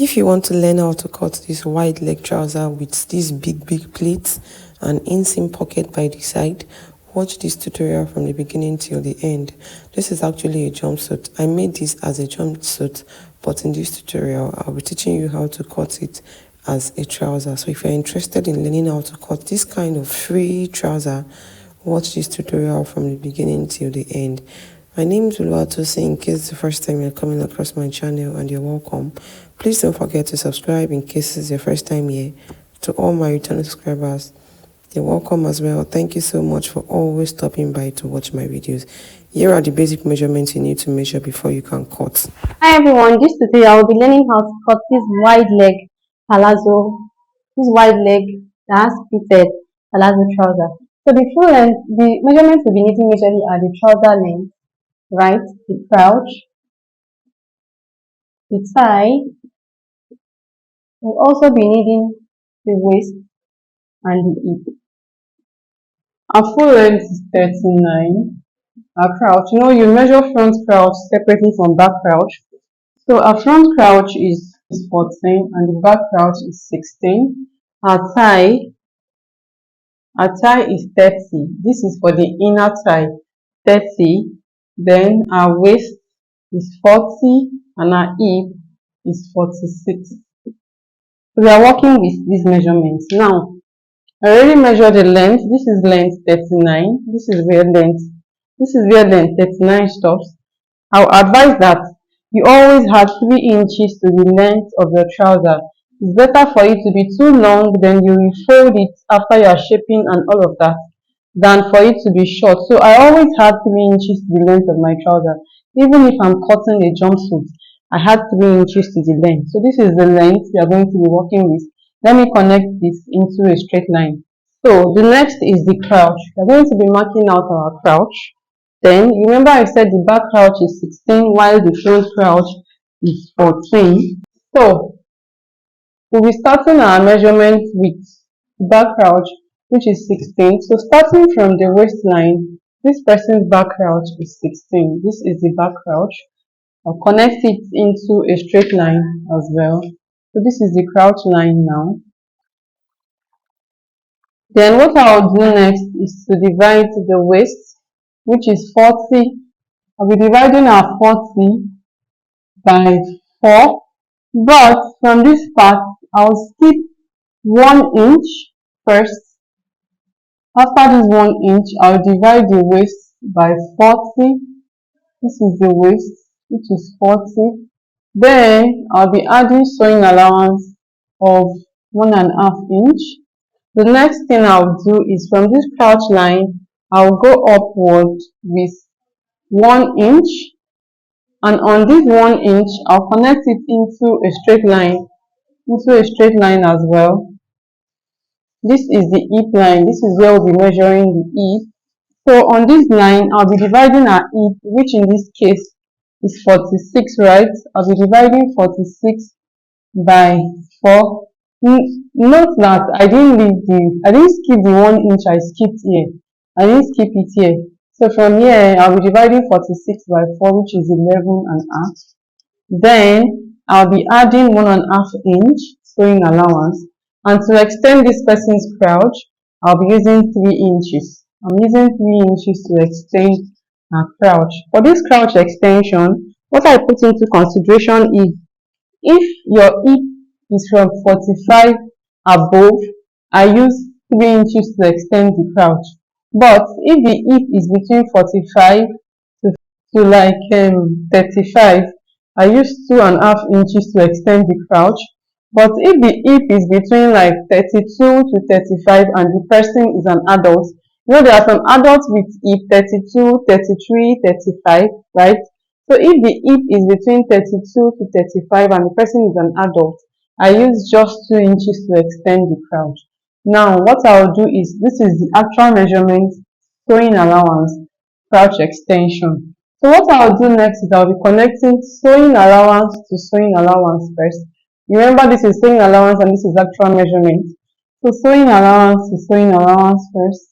If you want to learn how to cut this wide leg trouser with these big pleats and inseam pocket by the side, watch this tutorial from the beginning till the end. This is actually a jumpsuit. I made this as a jumpsuit, but in this tutorial I'll be teaching you how to cut it as a trouser. So if you're interested in learning how to cut this kind of free trouser, watch this tutorial from the beginning till the end. My name is Pallazo. In case it's the first time you're coming across my channel, and you're welcome. Please don't forget to subscribe in case it's your first time here. To all my returning subscribers, you're welcome as well. Thank you so much for always stopping by to watch my videos. Here are the basic measurements you need to measure before you can cut. Hi everyone, this today I will be learning how to cut this wide leg palazzo, this wide leg that has fitted palazzo trouser. So the full length, the measurements we'll be needing majorly are the trouser length, right, the crouch, the thigh. We'll also be needing the waist and the hip. Our full length is 39. Our crouch, you measure front crouch separately from back crouch. So our front crouch is 14 and the back crouch is 16. Our thigh is 30. This is for the inner thigh, 30. Then our waist is 40 and our hip is 46. We are working with these measurements. Now, I already measured the length. This is length 39. This is where length 39 stops. I'll advise that you always have 3 inches to the length of your trouser. It's better for it to be too long, then you will fold it after you are shaping and all of that, than for it to be short. So I always had 3 inches to the length of my trouser. Even if I'm cutting a jumpsuit, I had 3 inches to the length. So this is the length we are going to be working with. Let me connect this into a straight line. So the next is the crouch. We are going to be marking out our crouch. Then remember I said the back crouch is 16 while the front crouch is 14. So we'll be starting our measurement with the back crouch, which is 16. So starting from the waistline, this person's back crouch is 16. This is the back crouch. I'll connect it into a straight line as well. So this is the crouch line now. Then what I'll do next is to divide the waist, which is 40. I'll be dividing our 40 by 4. But from this part, I'll skip 1 inch first. After this 1 inch, I'll divide the waist by 40. This is the waist, which is 40. Then I'll be adding sewing allowance of 1.5 inch. The next thing I'll do is from this crouch line, I'll go upward with 1 inch, and on this 1 inch, I'll connect it into a straight line as well. This is the hip line. This is where we'll be measuring the hip. So on this line, I'll be dividing our hip, which in this case is 46, right? I'll be dividing 46 by 4. Note that I didn't skip the 1 inch I skipped here. I didn't skip it here. So from here, I'll be dividing 46 by 4, which is 11.5. Then I'll be adding 1.5 inch sewing allowance. And to extend this person's crouch, I'll be using 3 inches. I'm using 3 inches to extend our crouch. For this crouch extension, what I put into consideration is if your hip is from 45 above, I use 3 inches to extend the crouch. But if the hip is between 45 to like 35, I use 2.5 inches to extend the crouch. But if the hip is between like 32 to 35 and the person is an adult, there are some adults with hip 32, 33, 35, right? So if the hip is between 32 to 35 and the person is an adult, I use just 2 inches to extend the crouch. Now what I'll do is, this is the actual measurement, sewing allowance, crouch extension. So what I'll do next is I'll be connecting sewing allowance to sewing allowance first. Remember, this is sewing allowance and this is actual measurement. So sewing allowance to sewing allowance first.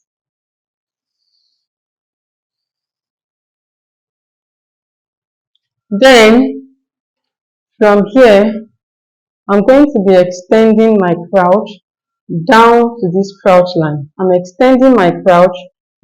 Then from here, I'm going to be extending my crouch down to this crouch line. I'm extending my crouch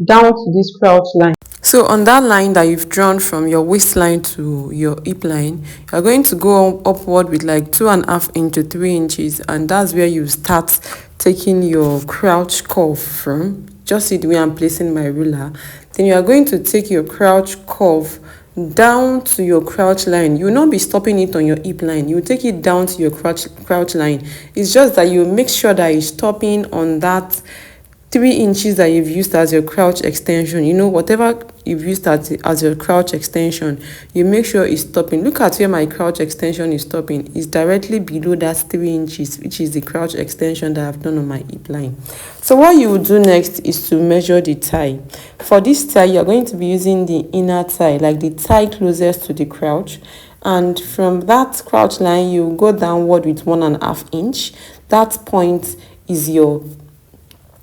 down to this crouch line. So on that line that you've drawn from your waistline to your hip line, you're going to go upward with like 2.5 to 3 inches, and that's where you start taking your crouch curve from. Just see the way I'm placing my ruler. Then you are going to take your crouch curve down to your crouch line. You will not be stopping it on your hip line. You will take it down to your crouch line. It's just that you make sure that it's stopping on that 3 inches that you've used as your crouch extension. You know, whatever you've used as your crouch extension, you make sure it's stopping. Look at where my crouch extension is stopping. It's directly below that 3 inches, which is the crouch extension that I've done on my hip line. So what you will do next is to measure the thigh. For this thigh, you're going to be using the inner thigh, like the thigh closest to the crouch. And from that crouch line, you go downward with 1.5 inch. That point is your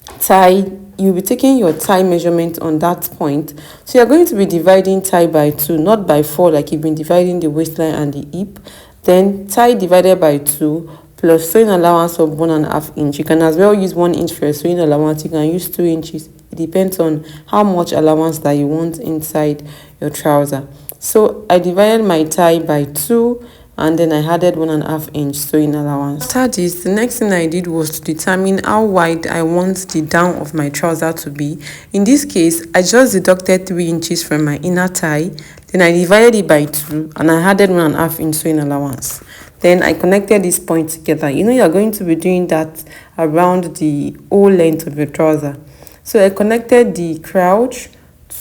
thigh. You'll be taking your thigh measurement on that point. So you're going to be dividing thigh by 2, not by 4 like you've been dividing the waistline and the hip. Then thigh divided by 2 plus sewing allowance of 1.5 inch. You can as well use 1 inch for a sewing allowance. You can use 2 inches. It depends on how much allowance that you want inside your trouser. So I divided my thigh by 2, and then I added 1.5 inch sewing allowance. After this, the next thing I did was to determine how wide I want the down of my trouser to be. In this case, I just deducted 3 inches from my inner thigh, then I divided it by 2, and I added 1.5 inch sewing allowance. Then I connected this point together. You know, you're going to be doing that around the whole length of your trouser. So I connected the crouch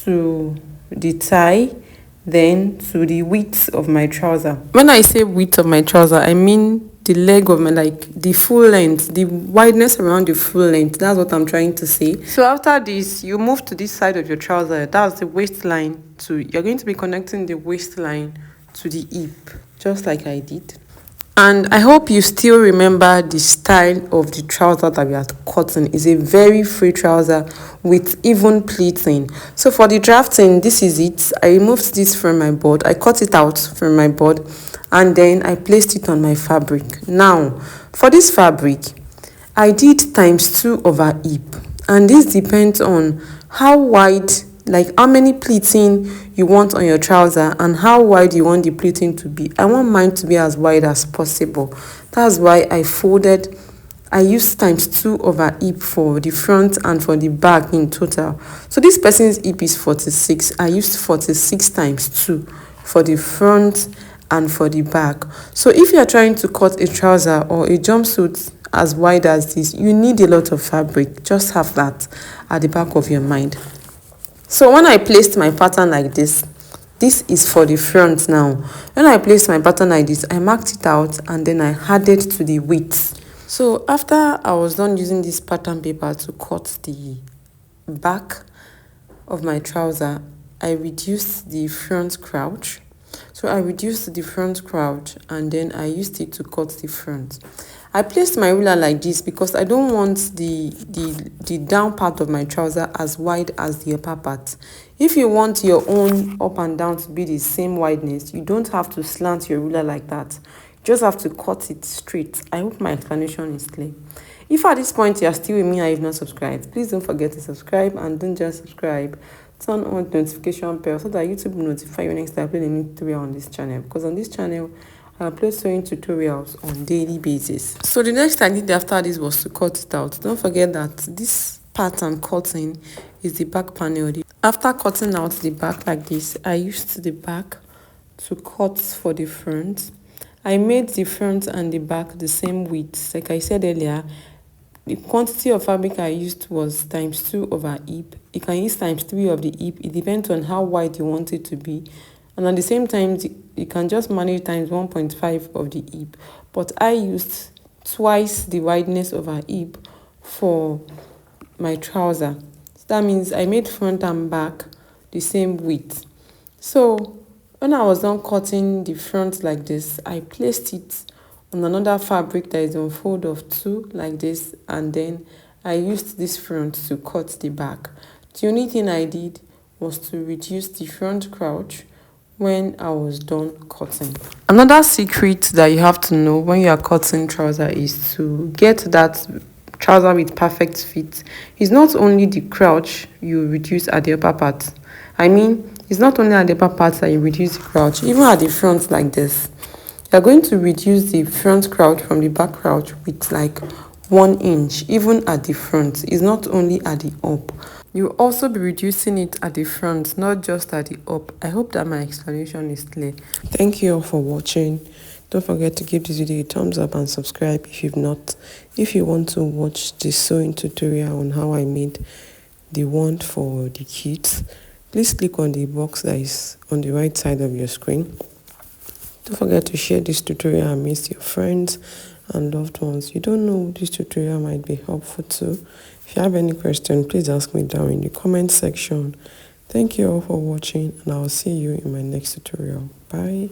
to the thigh, then to the width of my trouser. When I say width of my trouser, I mean the leg of my, like the full length, the wideness around the full length. That's what I'm trying to say. So after this, you move to this side of your trouser. That's the waistline you're going to be connecting the waistline to the hip, just like I did. And I hope you still remember the style of the trouser that we are cutting. It's a very free trouser with even pleating. So for the drafting, this is it. I removed this from my board. I cut it out from my board, and then I placed it on my fabric. Now, for this fabric, I did times 2 over hip. And this depends on how wide, like how many pleating you want on your trouser and how wide you want the pleating to be. I want mine to be as wide as possible. That's why I used times 2 over hip for the front and for the back in total. So this person's hip is 46. I used 46 times 2 for the front and for the back. So if you are trying to cut a trouser or a jumpsuit as wide as this, you need a lot of fabric. Just have that at the back of your mind. So when I placed my pattern like this is for the front now. When I placed my pattern like this, I marked it out and then I added to the width. So after I was done using this pattern paper to cut the back of my trouser, I reduced the front crouch. So I reduced the front crouch and then I used it to cut the front. I placed my ruler like this because I don't want the down part of my trouser as wide as the upper part. If you want your own up and down to be the same wideness, you don't have to slant your ruler like that. You just have to cut it straight. I hope my explanation is clear. If at this point you are still with me and you've not subscribed, please don't forget to subscribe, and don't just subscribe. Turn on the notification bell so that YouTube will notify you next time I upload a new tutorial on this channel. Because on this channel, I upload sewing tutorials on daily basis. So the next thing I did after this was to cut it out. Don't forget that this part I'm cutting is the back panel. After cutting out the back like this, I used the back to cut for the front. I made the front and the back the same width. Like I said earlier, the quantity of fabric I used was times 2 over hip. You can use times 3 of the hip. It depends on how wide you want it to be. And at the same time, you can just manage times 1.5 of the hip. But I used twice the wideness of a hip for my trouser. So that means I made front and back the same width. So when I was done cutting the front like this, I placed it on another fabric that is on fold of 2 like this, and then I used this front to cut the back. The only thing I did was to reduce the front crouch when I was done cutting. Another secret that you have to know when you are cutting trouser is to get that trouser with perfect fit. It's not only the crouch you reduce at the upper part. I mean, it's not only at the upper part that you reduce the crouch, even at the front like this. You're going to reduce the front crouch from the back crouch with like 1 inch, even at the front. It's not only at the up. You'll also be reducing it at the front, not just at the up. I hope that my explanation is clear. Thank you all for watching. Don't forget to give this video a thumbs up and subscribe if you've not. If you want to watch the sewing tutorial on how I made the wand for the kids, please click on the box that is on the right side of your screen. Don't forget to share this tutorial amidst your friends and loved ones. You don't know, this tutorial might be helpful too. If you have any question, please ask me down in the comment section. Thank you all for watching, and I'll see you in my next tutorial. Bye.